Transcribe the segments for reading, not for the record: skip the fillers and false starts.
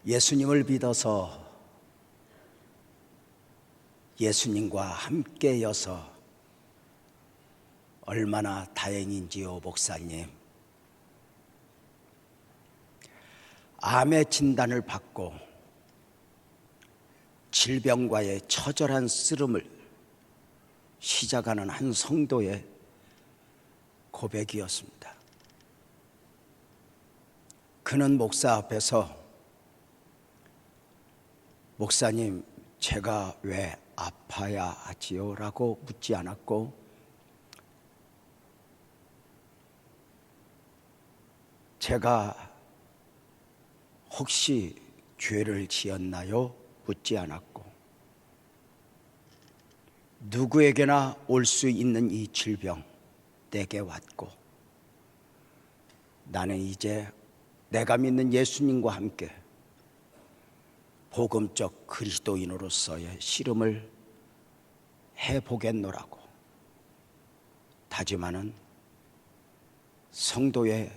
예수님을 믿어서 예수님과 함께여서 얼마나 다행인지요, 목사님. 암의 진단을 받고 질병과의 처절한 쓰름을 시작하는 한 성도의 고백이었습니다. 그는 목사 앞에서 목사님, 제가 왜 아파야 하지요? 라고 묻지 않았고, 제가 혹시 죄를 지었나요? 묻지 않았고, 누구에게나 올 수 있는 이 질병 내게 왔고, 나는 이제 내가 믿는 예수님과 함께 복음적 그리스도인으로서의 씨름을 해보겠노라고 다짐하는 성도의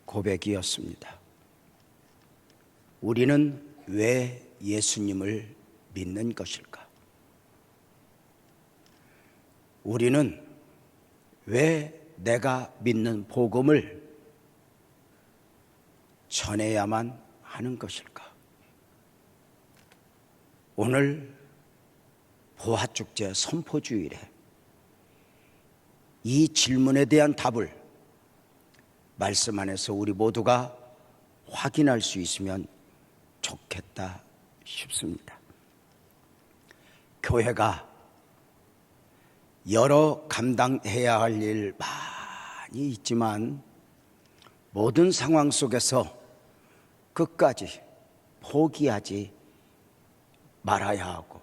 고백이었습니다. 우리는 왜 예수님을 믿는 것일까? 우리는 왜 내가 믿는 복음을 전해야만 하는 것일까? 오늘 부활축제 선포주일에 이 질문에 대한 답을 말씀 안에서 우리 모두가 확인할 수 있으면 좋겠다 싶습니다. 교회가 여러 감당해야 할 일 많이 있지만 모든 상황 속에서 끝까지 포기하지 말아야 하고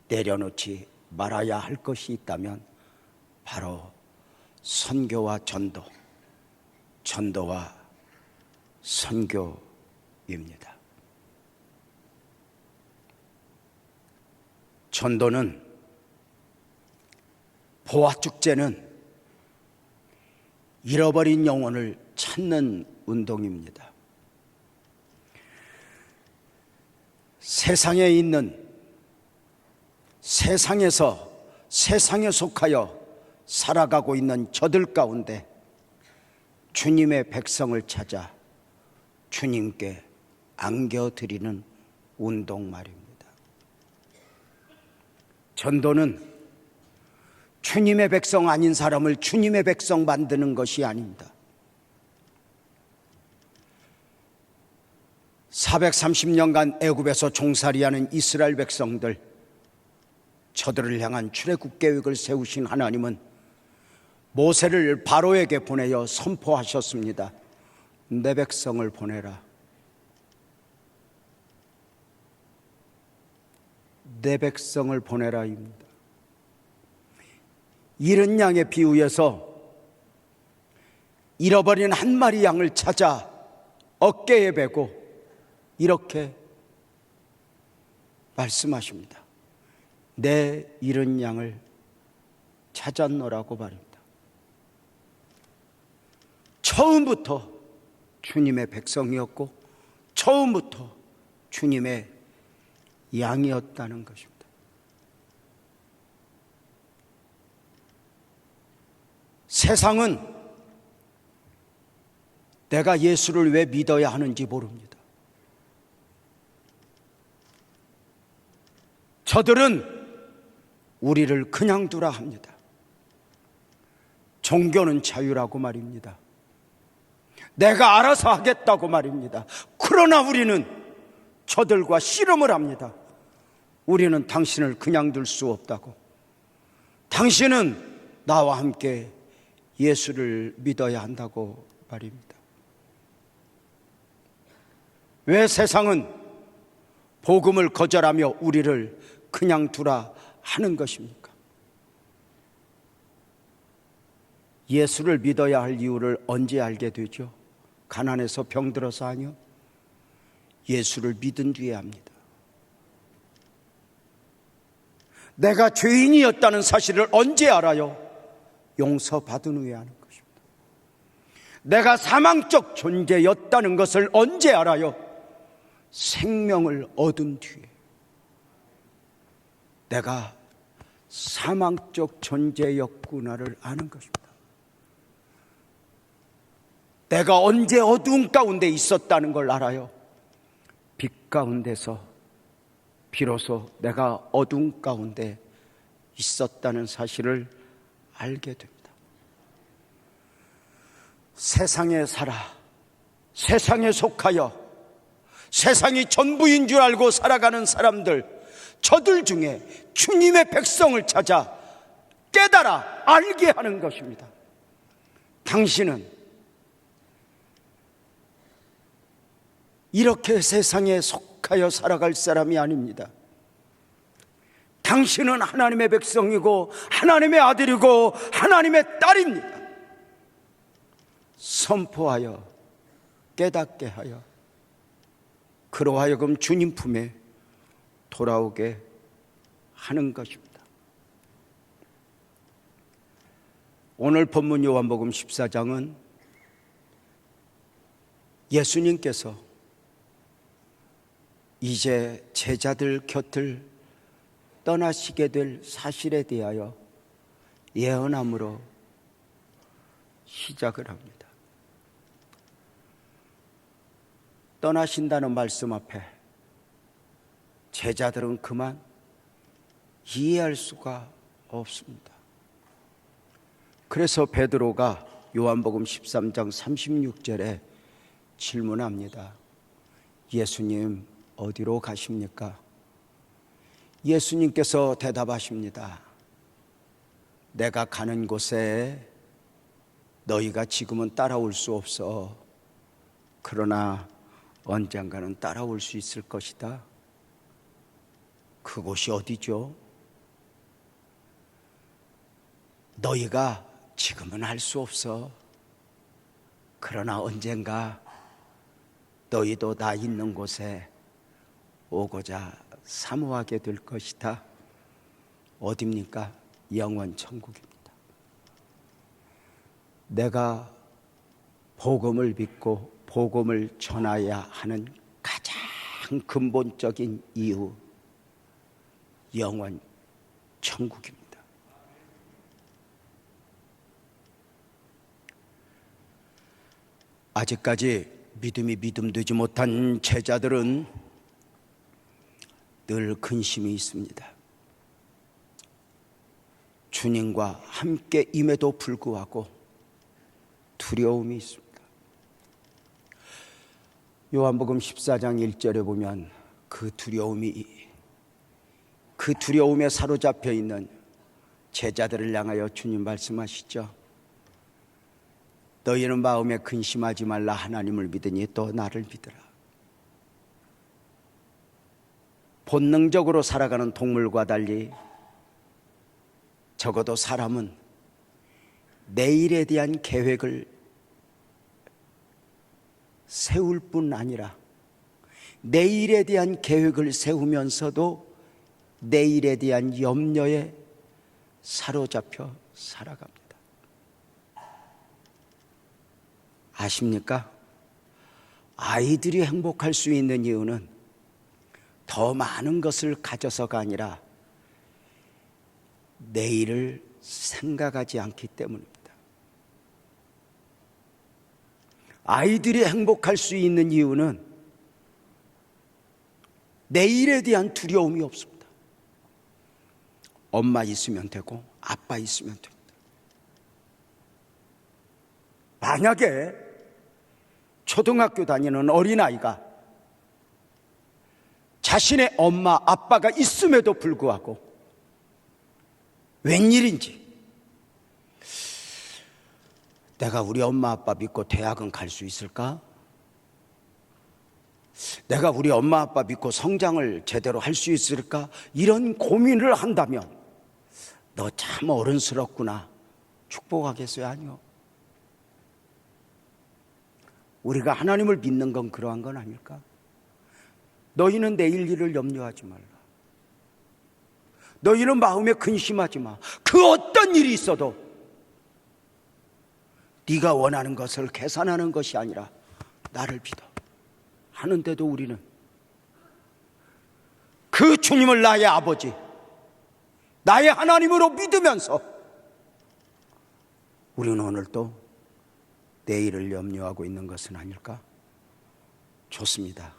내려놓지 말아야 할 것이 있다면 바로 선교와 전도, 전도와 선교입니다. 전도는, 부활축제는 잃어버린 영혼을 찾는 운동입니다. 세상에 있는, 세상에서 세상에 속하여 살아가고 있는 저들 가운데 주님의 백성을 찾아 주님께 안겨드리는 운동 말입니다. 전도는 주님의 백성 아닌 사람을 주님의 백성 만드는 것이 아닙니다. 430년간 애굽에서 종살이하는 이스라엘 백성들, 저들을 향한 출애굽 계획을 세우신 하나님은 모세를 바로에게 보내어 선포하셨습니다. 내 백성을 보내라. 내 백성을 보내라입니다. 잃은 양의 비유에서 잃어버린 한 마리 양을 찾아 어깨에 베고 이렇게 말씀하십니다. 내 잃은 양을 찾았노라고 말입니다. 처음부터 주님의 백성이었고 처음부터 주님의 양이었다는 것입니다. 세상은 내가 예수를 왜 믿어야 하는지 모릅니다. 저들은 우리를 그냥 두라 합니다. 종교는 자유라고 말입니다. 내가 알아서 하겠다고 말입니다. 그러나 우리는 저들과 씨름을 합니다. 우리는 당신을 그냥 둘 수 없다고. 당신은 나와 함께 예수를 믿어야 한다고 말입니다. 왜 세상은 복음을 거절하며 우리를 그냥 두라 하는 것입니까? 예수를 믿어야 할 이유를 언제 알게 되죠? 가난해서 병들어서 아니요. 예수를 믿은 뒤에 합니다. 내가 죄인이었다는 사실을 언제 알아요? 용서받은 후에 하는 것입니다. 내가 사망적 존재였다는 것을 언제 알아요? 생명을 얻은 뒤에 내가 사망적 존재였구나를 아는 것입니다. 내가 언제 어두운 가운데 있었다는 걸 알아요. 빛 가운데서 비로소 내가 어두운 가운데 있었다는 사실을 알게 됩니다. 세상에 살아, 세상에 속하여 세상이 전부인 줄 알고 살아가는 사람들, 저들 중에 주님의 백성을 찾아 깨달아 알게 하는 것입니다. 당신은 이렇게 세상에 속하여 살아갈 사람이 아닙니다. 당신은 하나님의 백성이고 하나님의 아들이고 하나님의 딸입니다. 선포하여 깨닫게 하여 그로 하여금 주님 품에 돌아오게 하는 것입니다. 오늘 본문 요한복음 14장은 예수님께서 이제 제자들 곁을 떠나시게 될 사실에 대하여 예언함으로 시작을 합니다. 떠나신다는 말씀 앞에 제자들은 그만 이해할 수가 없습니다. 그래서 베드로가 요한복음 13장 36절에 질문합니다. 예수님, 어디로 가십니까? 예수님께서 대답하십니다. 내가 가는 곳에 너희가 지금은 따라올 수 없어. 그러나 언젠가는 따라올 수 있을 것이다. 그곳이 어디죠? 너희가 지금은 알 수 없어. 그러나 언젠가 너희도 나 있는 곳에 오고자 사모하게 될 것이다. 어디입니까? 영원 천국입니다. 내가 복음을 믿고 복음을 전해야 하는 가장 근본적인 이유, 영원 천국입니다. 아직까지 믿음이 믿음되지 못한 제자들은 늘 근심이 있습니다. 주님과 함께 임에도 불구하고 두려움이 있습니다. 요한복음 14장 1절에 보면 그 두려움에 사로잡혀 있는 제자들을 향하여 주님 말씀하시죠. 너희는 마음에 근심하지 말라. 하나님을 믿으니 또 나를 믿으라. 본능적으로 살아가는 동물과 달리 적어도 사람은 내일에 대한 계획을 세울 뿐 아니라 내일에 대한 계획을 세우면서도 내일에 대한 염려에 사로잡혀 살아갑니다. 아십니까? 아이들이 행복할 수 있는 이유는 더 많은 것을 가져서가 아니라 내일을 생각하지 않기 때문입니다. 아이들이 행복할 수 있는 이유는 내일에 대한 두려움이 없습니다. 엄마 있으면 되고 아빠 있으면 됩니다. 만약에 초등학교 다니는 어린아이가 자신의 엄마 아빠가 있음에도 불구하고 웬일인지 내가 우리 엄마 아빠 믿고 대학은 갈 수 있을까? 내가 우리 엄마 아빠 믿고 성장을 제대로 할 수 있을까? 이런 고민을 한다면 너 참 어른스럽구나. 축복하겠어요? 아니요. 우리가 하나님을 믿는 건 그러한 건 아닐까? 너희는 내일 일을 염려하지 말라. 너희는 마음에 근심하지 마. 그 어떤 일이 있어도 네가 원하는 것을 계산하는 것이 아니라 나를 믿어 하는데도 우리는 그 주님을 나의 아버지, 나의 하나님으로 믿으면서 우리는 오늘도 내일을 염려하고 있는 것은 아닐까? 좋습니다.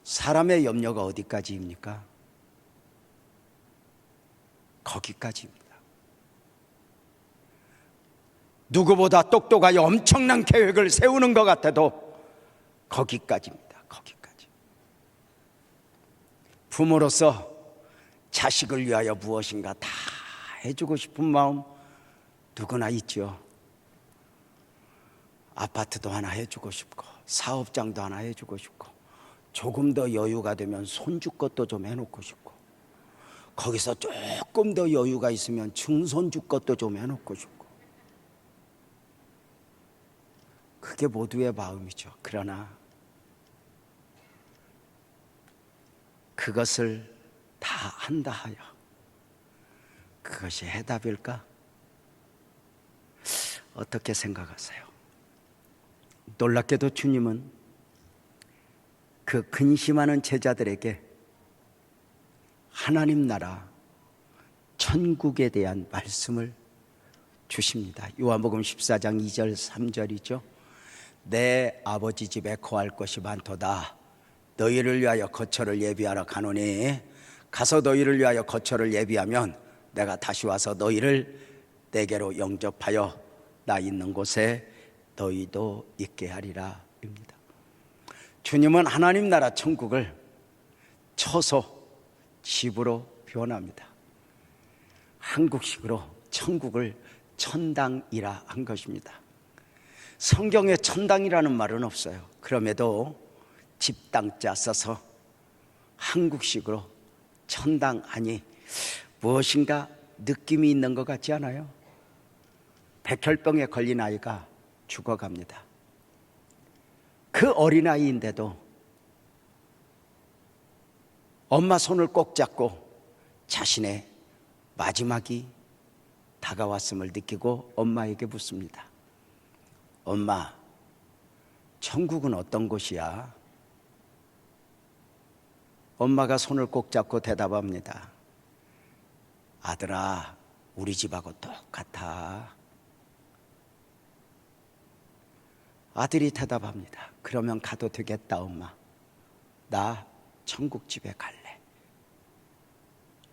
사람의 염려가 어디까지입니까? 거기까지입니다. 누구보다 똑똑하여 엄청난 계획을 세우는 것 같아도 거기까지입니다. 거기까지. 부모로서 자식을 위하여 무엇인가 다 해주고 싶은 마음 누구나 있죠. 아파트도 하나 해주고 싶고, 사업장도 하나 해주고 싶고, 조금 더 여유가 되면 손주 것도 좀 해놓고 싶고, 거기서 조금 더 여유가 있으면 증손주 것도 좀 해놓고 싶고, 그게 모두의 마음이죠. 그러나 그것을 다 한다 하여 그것이 해답일까? 어떻게 생각하세요? 놀랍게도 주님은 그 근심하는 제자들에게 하나님 나라, 천국에 대한 말씀을 주십니다. 요한복음 14장 2절 3절이죠. 내 아버지 집에 거할 것이 많도다. 너희를 위하여 거처를 예비하러 가노니 가서 너희를 위하여 거처를 예비하면 내가 다시 와서 너희를 내게로 영접하여 나 있는 곳에 너희도 있게 하리라 입니다. 주님은 하나님 나라 천국을 처소, 집으로 표현합니다. 한국식으로 천국을 천당이라 한 것입니다. 성경에 천당이라는 말은 없어요. 그럼에도 집당자 써서 한국식으로 천당하니 무엇인가 느낌이 있는 것 같지 않아요? 백혈병에 걸린 아이가 죽어갑니다. 그 어린아이인데도 엄마 손을 꼭 잡고 자신의 마지막이 다가왔음을 느끼고 엄마에게 묻습니다. 엄마, 천국은 어떤 곳이야? 엄마가 손을 꼭 잡고 대답합니다. 아들아, 우리 집하고 똑같아. 아들이 대답합니다. 그러면 가도 되겠다, 엄마. 나 천국집에 갈래.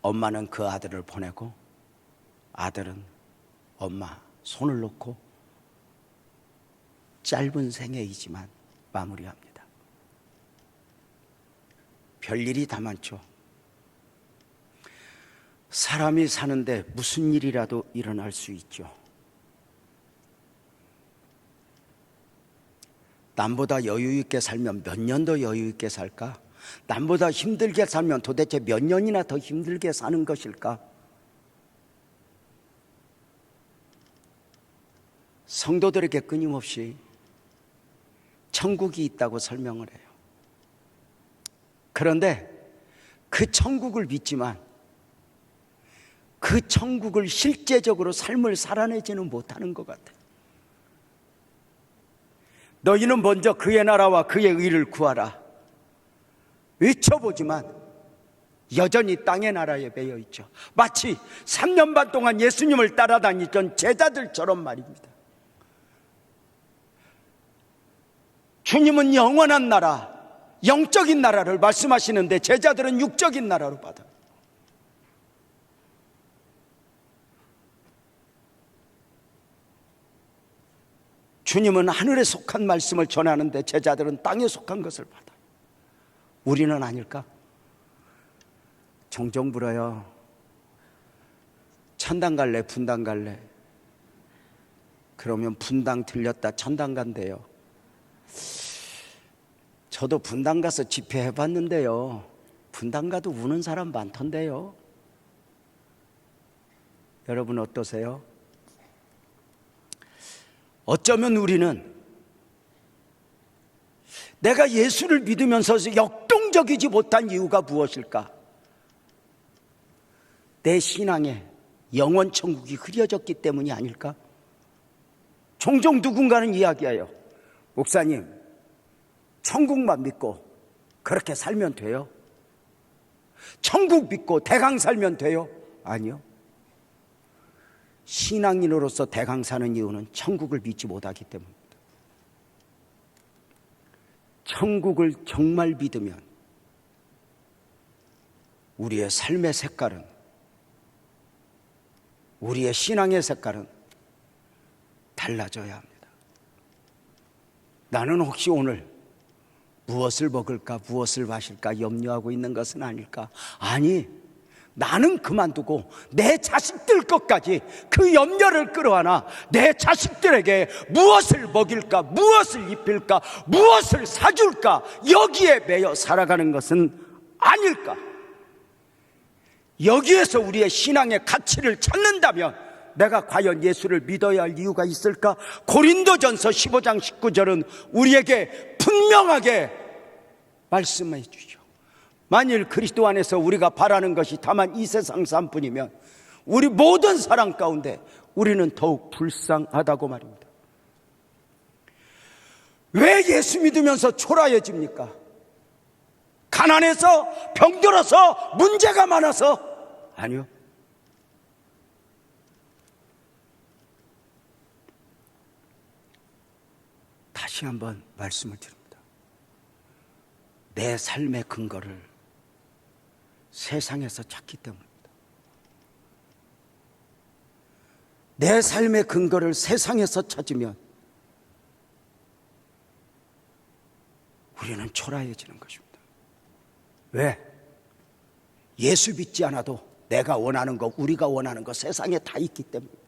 엄마는 그 아들을 보내고 아들은 엄마 손을 놓고 짧은 생애이지만 마무리합니다. 별일이 다 많죠. 사람이 사는데 무슨 일이라도 일어날 수 있죠. 남보다 여유 있게 살면 몇 년 더 여유 있게 살까? 남보다 힘들게 살면 도대체 몇 년이나 더 힘들게 사는 것일까? 성도들에게 끊임없이 천국이 있다고 설명을 해요. 그런데 그 천국을 믿지만 그 천국을 실제적으로 삶을 살아내지는 못하는 것 같아요. 너희는 먼저 그의 나라와 그의 의를 구하라 외쳐보지만 여전히 땅의 나라에 매여 있죠. 마치 3년 반 동안 예수님을 따라다니던 제자들처럼 말입니다. 주님은 영원한 나라, 영적인 나라를 말씀하시는데 제자들은 육적인 나라로 받아요. 주님은 하늘에 속한 말씀을 전하는데 제자들은 땅에 속한 것을 받아요. 우리는 아닐까? 종종 물어요. 천당 갈래, 분당 갈래? 그러면 분당 들렸다 천당 간대요. 저도 분당 가서 집회해 봤는데요, 분당 가도 우는 사람 많던데요. 여러분 어떠세요? 어쩌면 우리는 내가 예수를 믿으면서 역동적이지 못한 이유가 무엇일까? 내 신앙에 영원 천국이 흐려졌기 때문이 아닐까? 종종 누군가는 이야기해요. 목사님, 천국만 믿고 그렇게 살면 돼요? 천국 믿고 대강 살면 돼요? 아니요. 신앙인으로서 대강 사는 이유는 천국을 믿지 못하기 때문입니다. 천국을 정말 믿으면 우리의 삶의 색깔은, 우리의 신앙의 색깔은 달라져야 합니다. 나는 혹시 오늘 무엇을 먹을까, 무엇을 마실까 염려하고 있는 것은 아닐까? 아니, 나는 그만두고 내 자식들 것까지 그 염려를 끌어안아 내 자식들에게 무엇을 먹일까, 무엇을 입힐까, 무엇을 사줄까, 여기에 매여 살아가는 것은 아닐까? 여기에서 우리의 신앙의 가치를 찾는다면 내가 과연 예수를 믿어야 할 이유가 있을까? 고린도전서 15장 19절은 우리에게 분명하게 말씀해 주죠. 만일 그리스도 안에서 우리가 바라는 것이 다만 이 세상 삶뿐이면 우리 모든 사람 가운데 우리는 더욱 불쌍하다고 말입니다. 왜 예수 믿으면서 초라해집니까? 가난해서, 병들어서, 문제가 많아서? 아니요. 다시 한번 말씀을 드립니다. 내 삶의 근거를 세상에서 찾기 때문입니다. 내 삶의 근거를 세상에서 찾으면 우리는 초라해지는 것입니다. 왜? 예수 믿지 않아도 내가 원하는 거, 우리가 원하는 거 세상에 다 있기 때문입니다.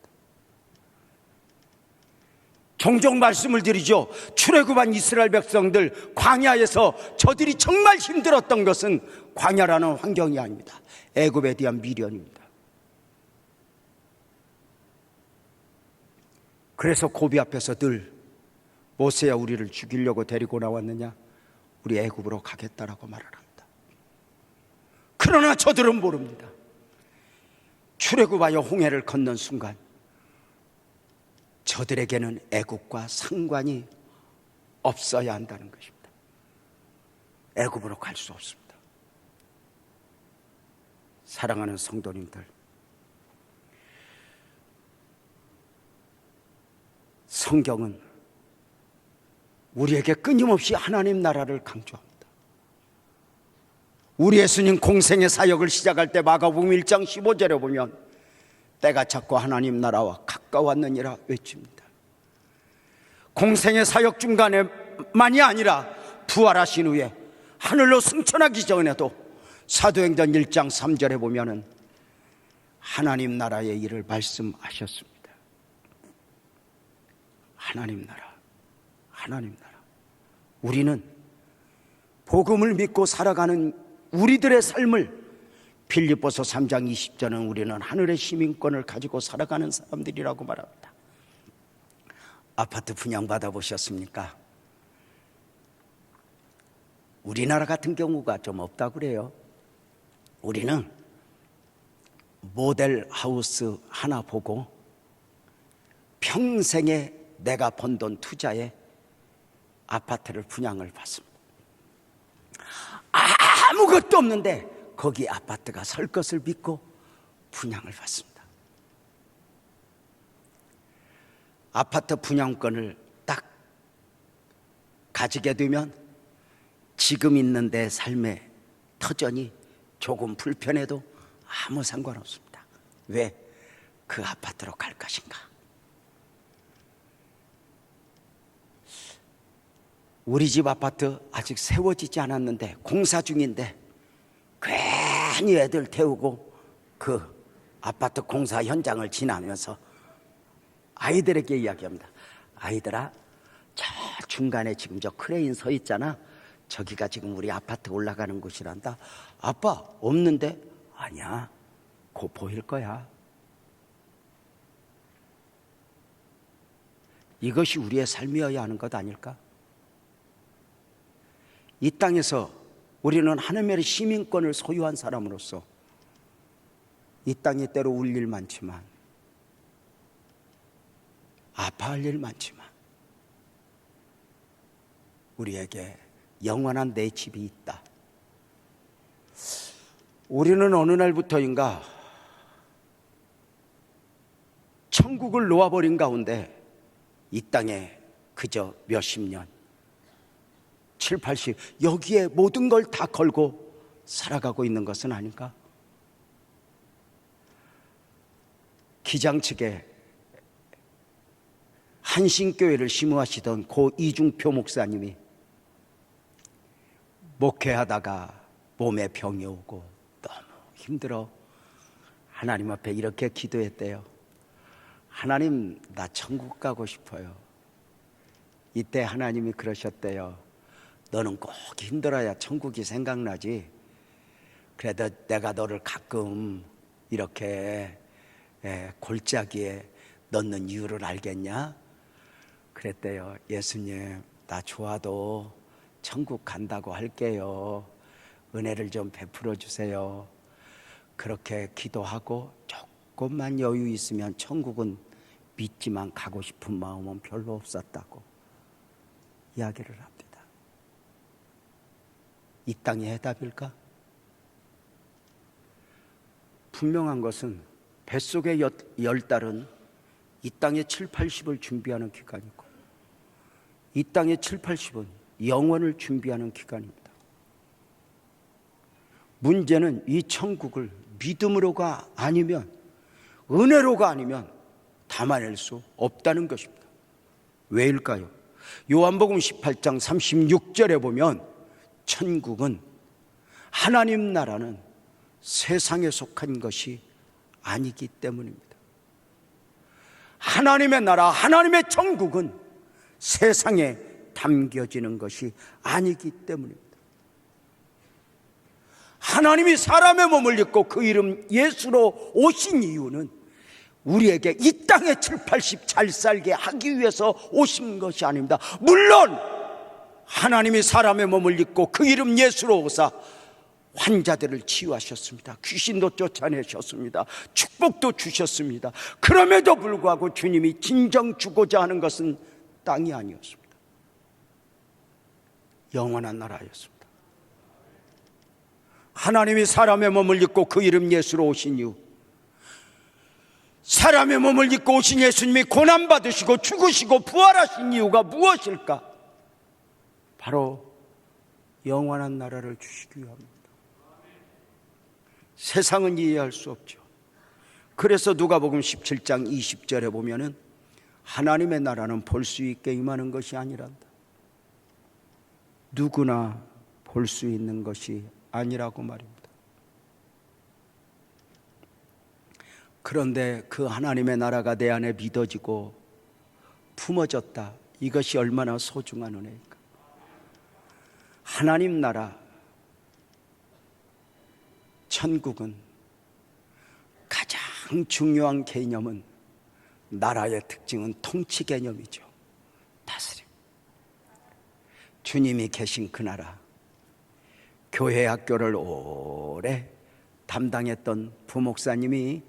종종 말씀을 드리죠. 출애굽한 이스라엘 백성들 광야에서 저들이 정말 힘들었던 것은 광야라는 환경이 아닙니다. 애굽에 대한 미련입니다. 그래서 고비 앞에서 늘 모세야 우리를 죽이려고 데리고 나왔느냐? 우리 애굽으로 가겠다라고 말을 합니다. 그러나 저들은 모릅니다. 출애굽하여 홍해를 건넌 순간 저들에게는 애굽과 상관이 없어야 한다는 것입니다. 애굽으로 갈 수 없습니다. 사랑하는 성도님들, 성경은 우리에게 끊임없이 하나님 나라를 강조합니다. 우리 예수님 공생의 사역을 시작할 때 마가복음 1장 15절에 보면 때가 찼고 하나님 나라와 가까웠느니라 외칩니다. 공생의 사역 중간에만이 아니라 부활하신 후에 하늘로 승천하기 전에도 사도행전 1장 3절에 보면은 하나님 나라의 일을 말씀하셨습니다. 하나님 나라, 하나님 나라. 우리는 복음을 믿고 살아가는 우리들의 삶을 빌립보서 3장 20절은 우리는 하늘의 시민권을 가지고 살아가는 사람들이라고 말합니다. 아파트 분양받아 보셨습니까? 우리나라 같은 경우가 좀 없다고 그래요. 우리는 모델 하우스 하나 보고 평생에 내가 번 돈 투자에 아파트를 분양을 받습니다. 아무것도 없는데 거기 아파트가 설 것을 믿고 분양을 받습니다. 아파트 분양권을 딱 가지게 되면 지금 있는 내 삶의 터전이 조금 불편해도 아무 상관없습니다. 왜? 그 아파트로 갈 것인가? 우리 집 아파트 아직 세워지지 않았는데 공사 중인데 괜히 애들 태우고 그 아파트 공사 현장을 지나면서 아이들에게 이야기합니다. 아이들아, 저 중간에 지금 저 크레인 서 있잖아. 저기가 지금 우리 아파트 올라가는 곳이란다. 아빠, 없는데? 아니야, 곧 보일 거야. 이것이 우리의 삶이어야 하는 것 아닐까? 이 땅에서 우리는 하나님의 시민권을 소유한 사람으로서 이 땅에 때로 울 일 많지만, 아파할 일 많지만 우리에게 영원한 내 집이 있다. 우리는 어느 날부터인가 천국을 놓아버린 가운데 이 땅에 그저 몇십 년, 7, 80 여기에 모든 걸 다 걸고 살아가고 있는 것은 아닌가? 기장측에 한신교회를 심우하시던 고 이중표 목사님이 목회하다가 몸에 병이 오고 너무 힘들어 하나님 앞에 이렇게 기도했대요. 하나님, 나 천국 가고 싶어요. 이때 하나님이 그러셨대요. 너는 꼭 힘들어야 천국이 생각나지. 그래도 내가 너를 가끔 이렇게 골짜기에 넣는 이유를 알겠냐? 그랬대요. 예수님, 나 좋아도 천국 간다고 할게요. 은혜를 좀 베풀어 주세요. 그렇게 기도하고 조금만 여유 있으면 천국은 믿지만 가고 싶은 마음은 별로 없었다고 이야기를 합니다. 이 땅이 해답일까? 분명한 것은 뱃속의 10달은 이 땅의 7, 80을 준비하는 기간이고 이 땅의 7, 80은 영원을 준비하는 기간입니다. 문제는 이 천국을 믿음으로가 아니면, 은혜로가 아니면 담아낼 수 없다는 것입니다. 왜일까요? 요한복음 18장 36절에 보면 천국은, 하나님 나라는 세상에 속한 것이 아니기 때문입니다. 하나님의 나라, 하나님의 천국은 세상에 담겨지는 것이 아니기 때문입니다. 하나님이 사람의 몸을 입고 그 이름 예수로 오신 이유는 우리에게 이 땅에 7, 80 잘 살게 하기 위해서 오신 것이 아닙니다. 물론 하나님이 사람의 몸을 입고 그 이름 예수로 오사 환자들을 치유하셨습니다. 귀신도 쫓아내셨습니다. 축복도 주셨습니다. 그럼에도 불구하고 주님이 진정 주고자 하는 것은 땅이 아니었습니다. 영원한 나라였습니다. 하나님이 사람의 몸을 입고 그 이름 예수로 오신 이유, 사람의 몸을 입고 오신 예수님이 고난받으시고 죽으시고 부활하신 이유가 무엇일까? 바로 영원한 나라를 주시기 위함입니다. 세상은 이해할 수 없죠. 그래서 누가복음 17장 20절에 보면은 하나님의 나라는 볼 수 있게 임하는 것이 아니란다. 누구나 볼 수 있는 것이 아니라고 말입니다. 그런데 그 하나님의 나라가 내 안에 믿어지고 품어졌다. 이것이 얼마나 소중한 은혜일까? 하나님 나라, 천국은 가장 중요한 개념은, 나라의 특징은 통치 개념이죠. 다스림. 주님이 계신 그 나라, 교회 학교를 오래 담당했던 부목사님이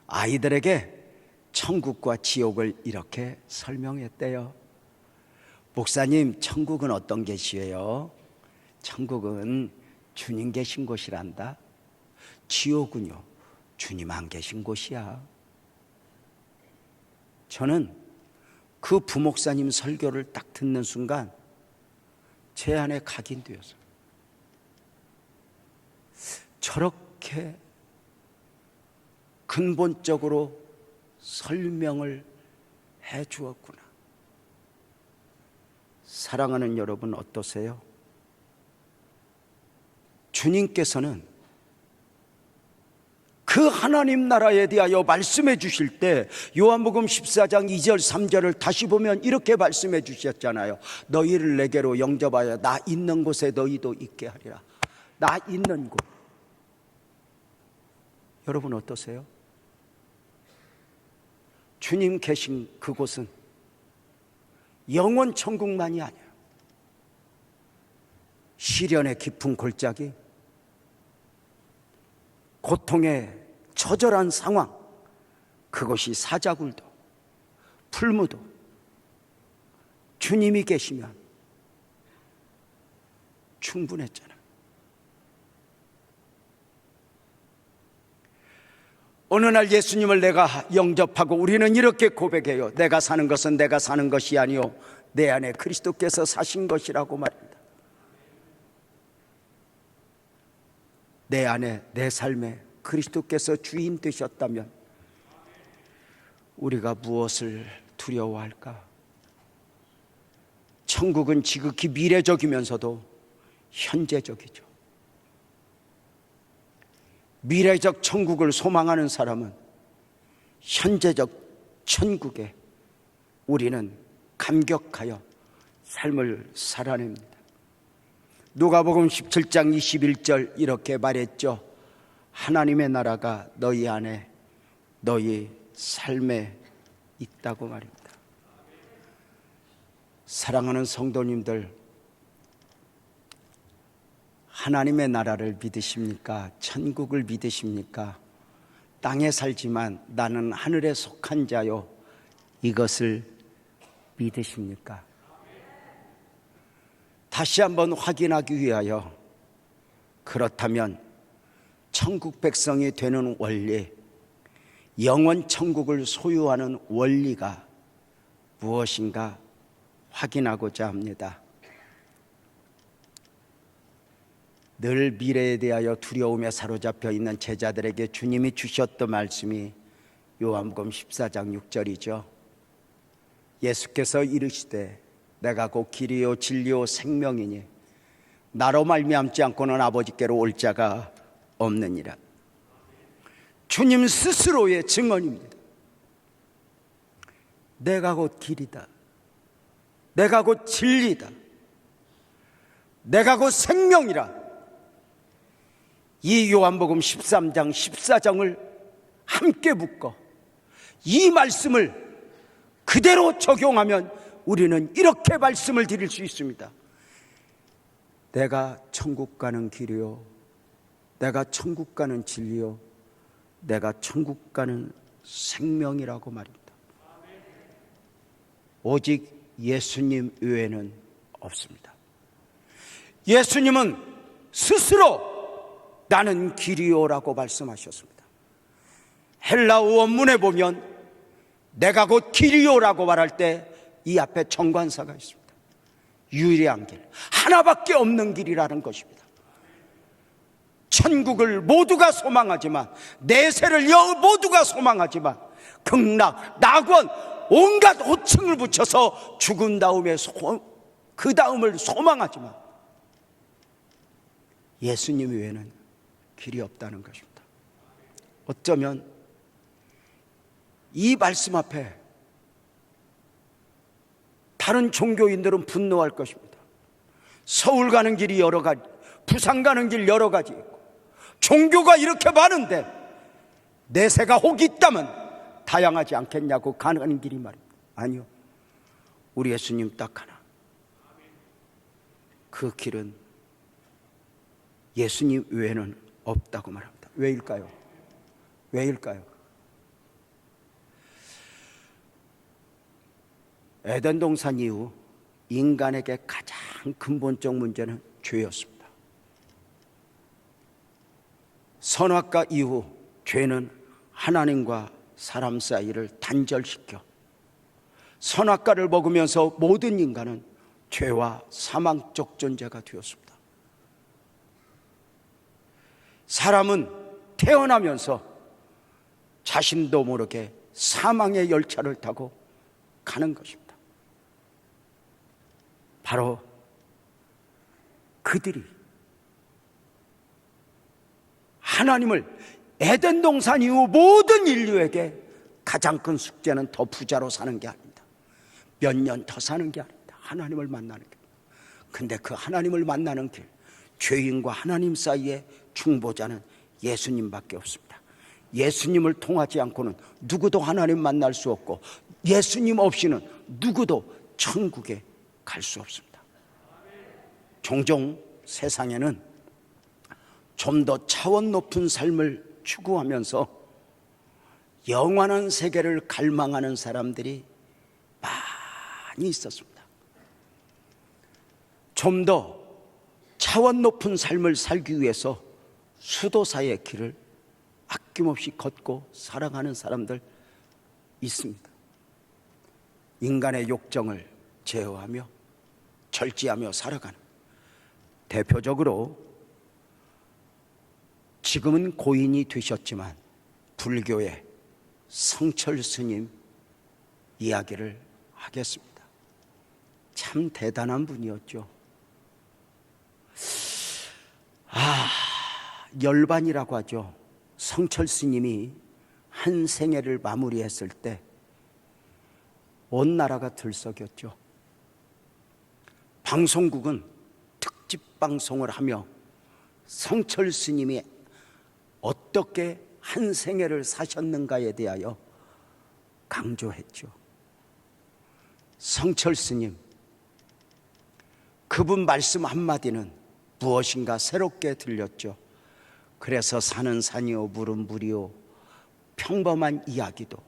아이들에게 천국과 지옥을 이렇게 설명했대요. 목사님, 천국은 어떤 곳이에요? 천국은 주님 계신 곳이란다. 지옥은요, 주님 안 계신 곳이야. 저는 그 부목사님 설교를 딱 듣는 순간 제 안에 각인되었어요. 저렇게 근본적으로 설명을 해 주었구나. 사랑하는 여러분, 어떠세요? 주님께서는 그 하나님 나라에 대하여 말씀해 주실 때 요한복음 14장 2절 3절을 다시 보면 이렇게 말씀해 주셨잖아요. 너희를 내게로 영접하여 나 있는 곳에 너희도 있게 하리라. 나 있는 곳. 여러분 어떠세요? 주님 계신 그곳은 영원 천국만이 아니에요. 시련의 깊은 골짜기, 고통의 처절한 상황, 그것이 사자굴도 풀무도 주님이 계시면 충분했잖아요. 어느 날 예수님을 내가 영접하고 우리는 이렇게 고백해요. 내가 사는 것은 내가 사는 것이 아니요 내 안에 그리스도께서 사신 것이라고 말합니다. 내 안에 내 삶에 그리스도께서 주인 되셨다면 우리가 무엇을 두려워할까? 천국은 지극히 미래적이면서도 현재적이죠. 미래적 천국을 소망하는 사람은 현재적 천국에 우리는 감격하여 삶을 살아냅니다. 누가복음 17장 21절 이렇게 말했죠. 하나님의 나라가 너희 안에 너희 삶에 있다고 말입니다. 사랑하는 성도님들, 하나님의 나라를 믿으십니까? 천국을 믿으십니까? 땅에 살지만 나는 하늘에 속한 자요, 이것을 믿으십니까? 다시 한번 확인하기 위하여, 그렇다면 천국 백성이 되는 원리, 영원 천국을 소유하는 원리가 무엇인가 확인하고자 합니다. 늘 미래에 대하여 두려움에 사로잡혀 있는 제자들에게 주님이 주셨던 말씀이 요한복음 14장 6절이죠. 예수께서 이르시되 내가 곧 길이요 진리요 생명이니 나로 말미암지 않고는 아버지께로 올 자가 없느니라. 주님 스스로의 증언입니다. 내가 곧 길이다. 내가 곧 진리다. 내가 곧 생명이라. 이 요한복음 13장 14장을 함께 묶어 이 말씀을 그대로 적용하면 우리는 이렇게 말씀을 드릴 수 있습니다. 내가 천국 가는 길이요, 내가 천국 가는 진리요, 내가 천국 가는 생명이라고 말입니다. 오직 예수님 외에는 없습니다. 예수님은 스스로 나는 길이요라고 말씀하셨습니다. 헬라어 원문에 보면 내가 곧 길이요라고 말할 때 이 앞에 정관사가 있습니다. 유일한 길, 하나밖에 없는 길이라는 것입니다. 천국을 모두가 소망하지만, 내세를 모두가 소망하지만, 극락, 낙원, 온갖 호칭을 붙여서 죽은 다음에 그 다음을 소망하지만 예수님 외에는 길이 없다는 것입니다. 어쩌면 이 말씀 앞에 다른 종교인들은 분노할 것입니다. 서울 가는 길이 여러 가지, 부산 가는 길 여러 가지 있고, 종교가 이렇게 많은데 내세가 혹 있다면 다양하지 않겠냐고 가는 길이 말입니다. 아니요, 우리 예수님 딱 하나. 그 길은 예수님 외에는 없다고 말합니다. 왜일까요? 왜일까요? 에덴 동산 이후 인간에게 가장 근본적 문제는 죄였습니다. 선악과 이후 죄는 하나님과 사람 사이를 단절시켜 선악과를 먹으면서 모든 인간은 죄와 사망적 존재가 되었습니다. 사람은 태어나면서 자신도 모르게 사망의 열차를 타고 가는 것입니다. 바로 그들이 하나님을, 에덴 동산 이후 모든 인류에게 가장 큰 숙제는 더 부자로 사는 게 아닙니다. 몇 년 더 사는 게 아닙니다. 하나님을 만나는 길. 근데 그 하나님을 만나는 길, 죄인과 하나님 사이의 중보자는 예수님밖에 없습니다. 예수님을 통하지 않고는 누구도 하나님 만날 수 없고, 예수님 없이는 누구도 천국에 갈 수 없습니다. 종종 세상에는 좀 더 차원 높은 삶을 추구하면서 영원한 세계를 갈망하는 사람들이 많이 있었습니다. 좀 더 차원 높은 삶을 살기 위해서 수도사의 길을 아낌없이 걷고 살아가는 사람들 있습니다. 인간의 욕정을 제어하며 절제하며 살아가는, 대표적으로 지금은 고인이 되셨지만 불교의 성철 스님 이야기를 하겠습니다. 참 대단한 분이었죠. 열반이라고 하죠. 성철 스님이 한 생애를 마무리했을 때 온 나라가 들썩였죠. 방송국은 특집 방송을 하며 성철 스님이 어떻게 한 생애를 사셨는가에 대하여 강조했죠. 성철 스님, 그분 말씀 한마디는 무엇인가 새롭게 들렸죠. 그래서 산은 산이요 물은 물이요, 평범한 이야기도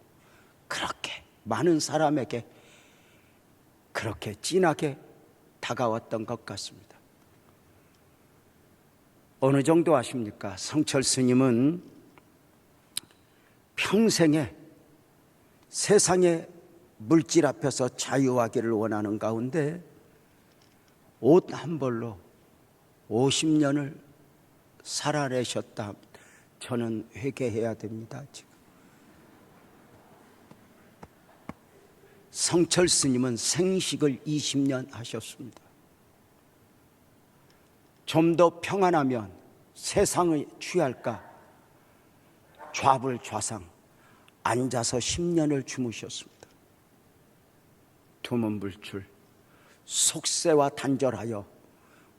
그렇게 많은 사람에게 그렇게 진하게 다가왔던 것 같습니다. 어느 정도 아십니까? 성철 스님은 평생에 세상의 물질 앞에서 자유하기를 원하는 가운데 옷 한 벌로 50년을 살아내셨다. 저는 회개해야 됩니다. 지금 성철 스님은 생식을 20년 하셨습니다. 좀 더 평안하면 세상을 취할까 좌불좌상 앉아서 10년을 주무셨습니다. 두문불출, 속세와 단절하여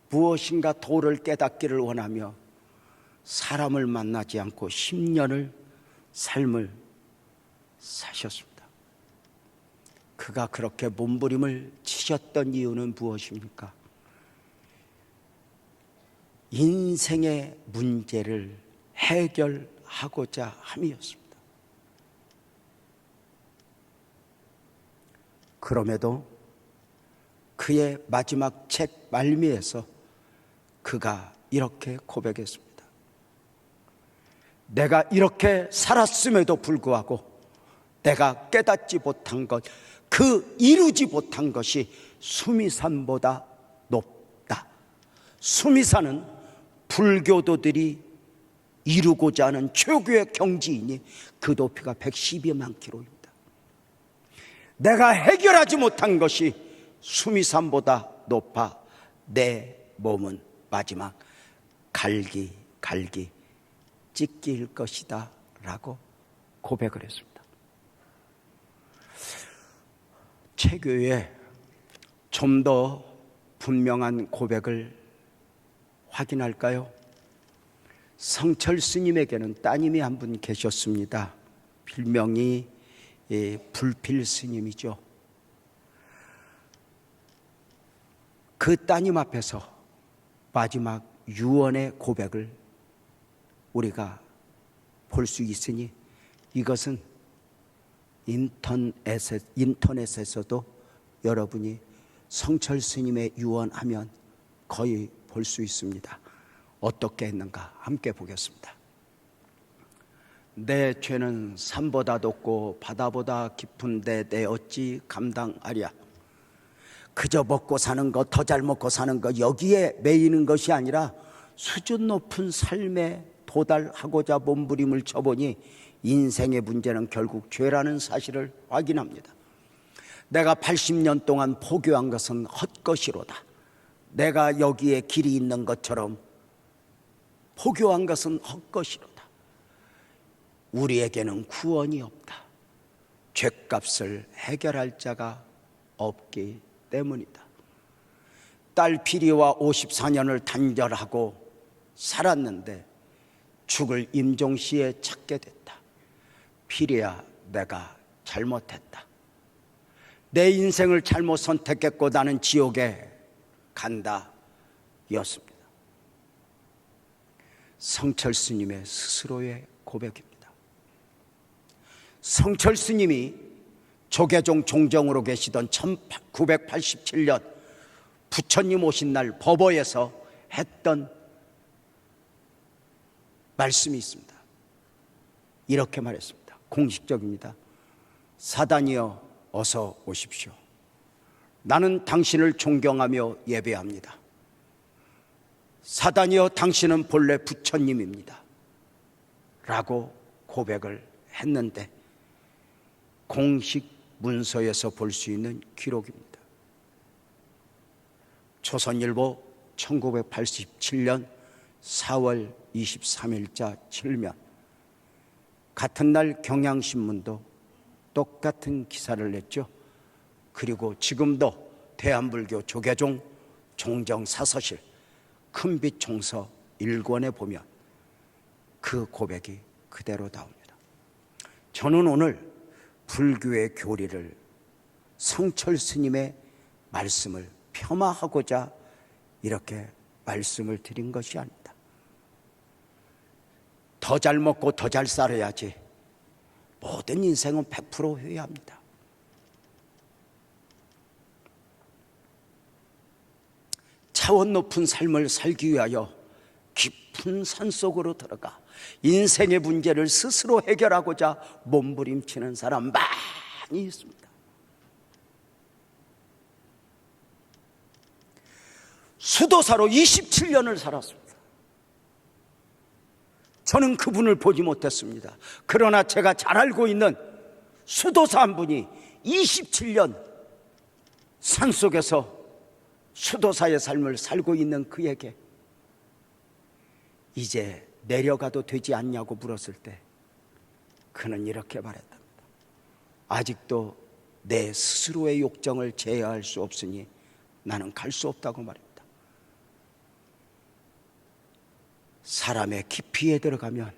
무엇인가 도를 깨닫기를 원하며 사람을 만나지 않고 10년을 삶을 사셨습니다. 그가 그렇게 몸부림을 치셨던 이유는 무엇입니까? 인생의 문제를 해결하고자 함이었습니다. 그럼에도 그의 마지막 책 말미에서 그가 이렇게 고백했습니다. 내가 이렇게 살았음에도 불구하고 내가 깨닫지 못한 것, 그 이루지 못한 것이 수미산보다 높다. 수미산은 불교도들이 이루고자 하는 최고의 경지이니 그 높이가 112만 킬로입니다. 내가 해결하지 못한 것이 수미산보다 높아 내 몸은 마지막 갈기 찢길 것이다 라고 고백을 했습니다. 체교에 좀 더 분명한 고백을 확인할까요? 성철 스님에게는 따님이 한 분 계셨습니다. 필명이 불필 스님이죠. 그 따님 앞에서 마지막 유언의 고백을 우리가 볼 수 있으니 이것은 인터넷에서도 여러분이 성철 스님의 유언하면 거의 볼 수 있습니다. 어떻게 했는가 함께 보겠습니다. 내 죄는 산보다 높고 바다보다 깊은데 내 어찌 감당하랴. 그저 먹고 사는 것, 더 잘 먹고 사는 것, 여기에 매이는 것이 아니라 수준 높은 삶에 도달하고자 몸부림을 쳐보니 인생의 문제는 결국 죄라는 사실을 확인합니다. 내가 80년 동안 포교한 것은 헛것이로다. 내가 여기에 길이 있는 것처럼 포교한 것은 헛것이로다. 우리에게는 구원이 없다. 죄값을 해결할 자가 없기 때문이다. 딸 피리와 54년을 단절하고 살았는데 죽을 임종시에 찾게 됐다. 피리야, 내가 잘못했다. 내 인생을 잘못 선택했고 나는 지옥에 간다 였습니다. 성철 스님의 스스로의 고백입니다. 성철 스님이 조계종 종정으로 계시던 1987년 부처님 오신 날 법어에서 했던 말씀이 있습니다. 이렇게 말했습니다. 공식적입니다. 사단이여 어서 오십시오. 나는 당신을 존경하며 예배합니다. 사단이여 당신은 본래 부처님입니다. 라고 고백을 했는데 공식 문서에서 볼 수 있는 기록입니다. 조선일보 1987년 4월 23일자 칠면, 같은 날 경향신문도 똑같은 기사를 냈죠. 그리고 지금도 대한불교 조계종 종정사서실 큰빛총서 1권에 보면 그 고백이 그대로 나옵니다. 저는 오늘 불교의 교리를 성철 스님의 말씀을 폄하하고자 이렇게 말씀을 드린 것이 아닙니다. 더 잘 먹고 더 잘 살아야지. 모든 인생은 100% 회의합니다. 차원 높은 삶을 살기 위하여 깊은 산속으로 들어가 인생의 문제를 스스로 해결하고자 몸부림치는 사람 많이 있습니다. 수도사로 27년을 살았습니다. 저는 그분을 보지 못했습니다. 그러나 제가 잘 알고 있는 수도사 한 분이 27년 산속에서 수도사의 삶을 살고 있는 그에게 이제 내려가도 되지 않냐고 물었을 때 그는 이렇게 말했답니다. 아직도 내 스스로의 욕정을 제어할 수 없으니 나는 갈 수 없다고 말입니다. 사람의 깊이에 들어가면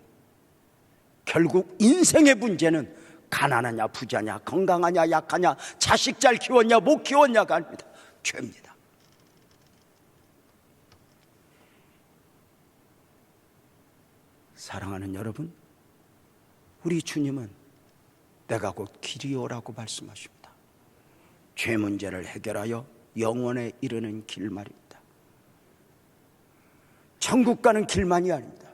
결국 인생의 문제는 가난하냐 부자냐 건강하냐 약하냐 자식 잘 키웠냐 못 키웠냐가 아닙니다. 죄입니다. 사랑하는 여러분, 우리 주님은 내가 곧 길이오라고 말씀하십니다. 죄 문제를 해결하여 영원에 이르는 길 말입니다. 천국 가는 길만이 아닙니다.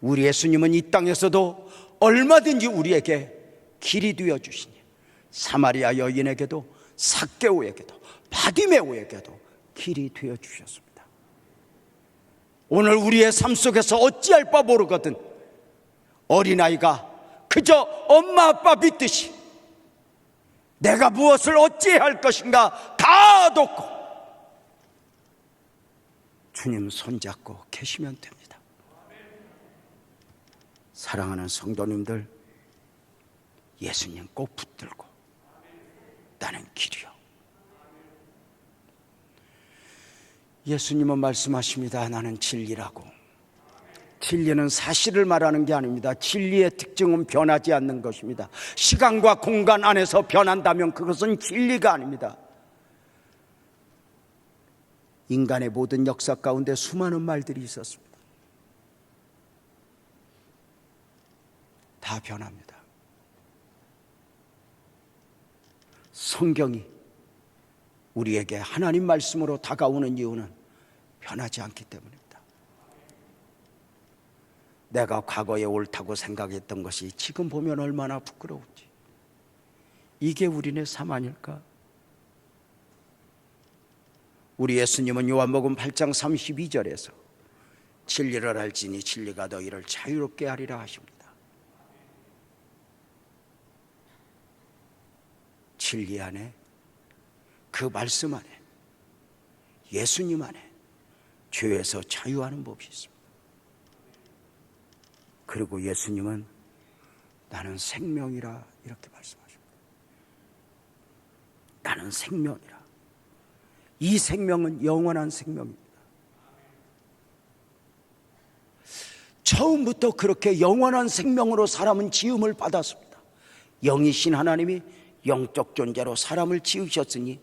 우리 예수님은 이 땅에서도 얼마든지 우리에게 길이 되어 주시니 사마리아 여인에게도 삭개오에게도 바디메오에게도 길이 되어 주셨습니다. 오늘 우리의 삶 속에서 어찌할 바 모르거든 어린아이가 그저 엄마 아빠 믿듯이 내가 무엇을 어찌해야 할 것인가 다 놓고 주님 손잡고 계시면 됩니다. 사랑하는 성도님들, 예수님 꼭 붙들고 나는 길이요. 예수님은 말씀하십니다. 나는 진리라고. 진리는 사실을 말하는 게 아닙니다. 진리의 특징은 변하지 않는 것입니다. 시간과 공간 안에서 변한다면 그것은 진리가 아닙니다. 인간의 모든 역사 가운데 수많은 말들이 있었습니다. 다 변합니다. 성경이 우리에게 하나님 말씀으로 다가오는 이유는 변하지 않기 때문입니다. 내가 과거에 옳다고 생각했던 것이 지금 보면 얼마나 부끄러운지. 이게 우리네 삶 아닐까? 우리 예수님은 요한복음 8장 32절에서 진리를 알지니 진리가 너희를 자유롭게 하리라 하십니다. 진리 안에, 그 말씀 안에, 예수님 안에 죄에서 자유하는 법이 있습니다. 그리고 예수님은 나는 생명이라 이렇게 말씀하십니다. 나는 생명이라. 이 생명은 영원한 생명입니다. 처음부터 그렇게 영원한 생명으로 사람은 지음을 받았습니다. 영이신 하나님이 영적 존재로 사람을 지으셨으니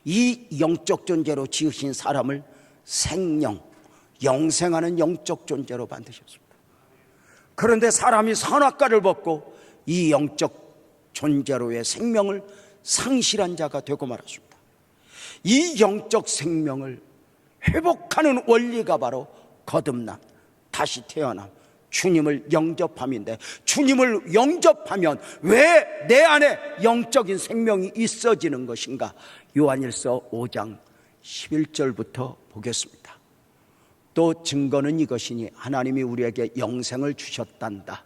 이 영적 존재로 지으신 사람을 생명, 영생하는 영적 존재로 만드셨습니다. 그런데 사람이 선악과를 벗고 이 영적 존재로의 생명을 상실한 자가 되고 말았습니다. 이 영적 생명을 회복하는 원리가 바로 거듭남, 다시 태어남, 주님을 영접함인데, 주님을 영접하면 왜 내 안에 영적인 생명이 있어지는 것인가? 요한일서 5장 11절부터 보겠습니다. 또 증거는 이것이니 하나님이 우리에게 영생을 주셨단다.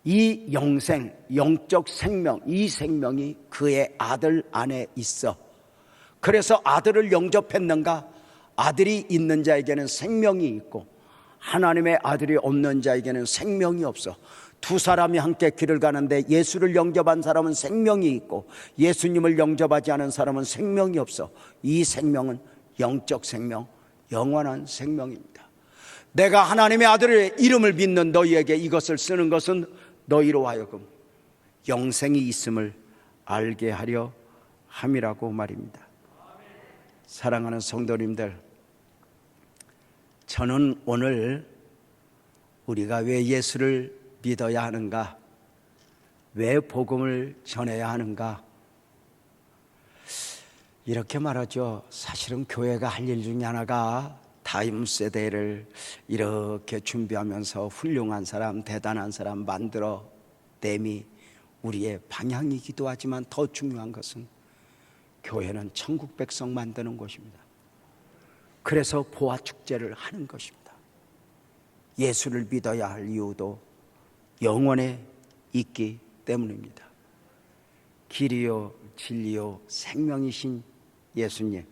이 영생, 영적 생명, 이 생명이 그의 아들 안에 있어. 그래서 아들을 영접했는가? 아들이 있는 자에게는 생명이 있고 하나님의 아들이 없는 자에게는 생명이 없어. 두 사람이 함께 길을 가는데 예수를 영접한 사람은 생명이 있고 예수님을 영접하지 않은 사람은 생명이 없어. 이 생명은 영적 생명, 영원한 생명입니다. 내가 하나님의 아들의 이름을 믿는 너희에게 이것을 쓰는 것은 너희로 하여금 영생이 있음을 알게 하려 함이라고 말입니다. 사랑하는 성도님들, 저는 오늘 우리가 왜 예수를 믿어야 하는가, 왜 복음을 전해야 하는가, 이렇게 말하죠. 사실은 교회가 할 일 중에 하나가 다음 세대를 이렇게 준비하면서 훌륭한 사람, 대단한 사람 만들어 됨이 우리의 방향이기도 하지만 더 중요한 것은 교회는 천국 백성 만드는 곳입니다. 그래서 보화 축제를 하는 것입니다. 예수를 믿어야 할 이유도 영원에 있기 때문입니다. 길이요 진리요 생명이신 예수님,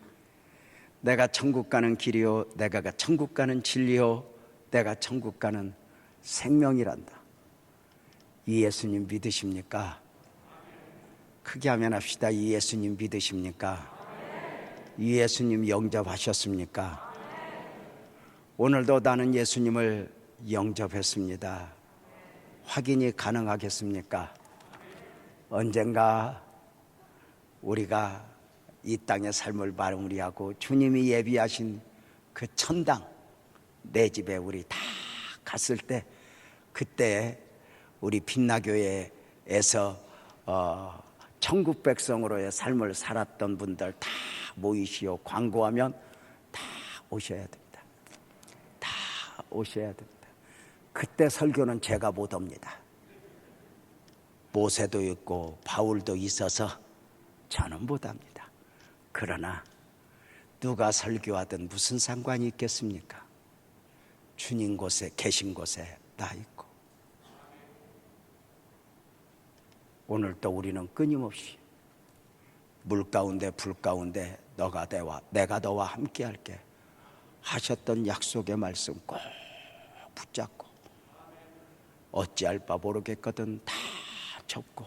내가 천국 가는 길이요, 내가 천국 가는 진리요, 내가 천국 가는 생명이란다. 이 예수님 믿으십니까? 크게 하면 합시다. 이 예수님 믿으십니까? 이 예수님 영접하셨습니까? 오늘도 나는 예수님을 영접했습니다. 확인이 가능하겠습니까? 언젠가 우리가 이 땅의 삶을 마무리하고 주님이 예비하신 그 천당, 내 집에 우리 다 갔을 때, 그때 우리 빛나교회에서 천국 백성으로의 삶을 살았던 분들 다 모이시오. 광고하면 다 오셔야 됩니다. 다 오셔야 됩니다. 그때 설교는 제가 못 옵니다. 모세도 있고 바울도 있어서 저는 못 합니다. 그러나 누가 설교하든 무슨 상관이 있겠습니까? 주님 곳에 계신 곳에 나 있고. 오늘도 우리는 끊임없이 물 가운데 불 가운데 너가 내가 너와 함께 할게 하셨던 약속의 말씀 꼭 붙잡고 어찌할 바 모르겠거든 다 접고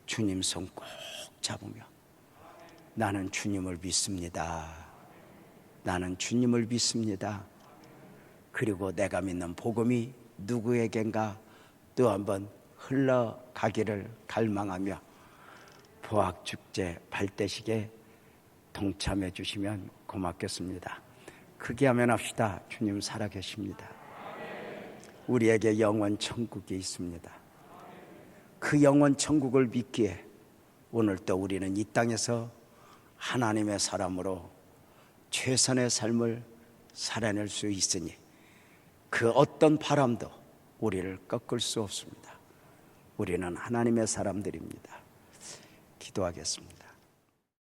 주님 손 꼭 잡으며 나는 주님을 믿습니다. 나는 주님을 믿습니다. 그리고 내가 믿는 복음이 누구에겐가 또 한번 흘러가기를 갈망하며 보학축제 발대식에 동참해 주시면 고맙겠습니다. 크게 하면 합시다. 주님 살아계십니다. 우리에게 영원 천국이 있습니다. 그 영원 천국을 믿기에 오늘도 우리는 이 땅에서 하나님의 사람으로 최선의 삶을 살아낼 수 있으니 그 어떤 바람도 우리를 꺾을 수 없습니다. 우리는 하나님의 사람들입니다. 기도하겠습니다.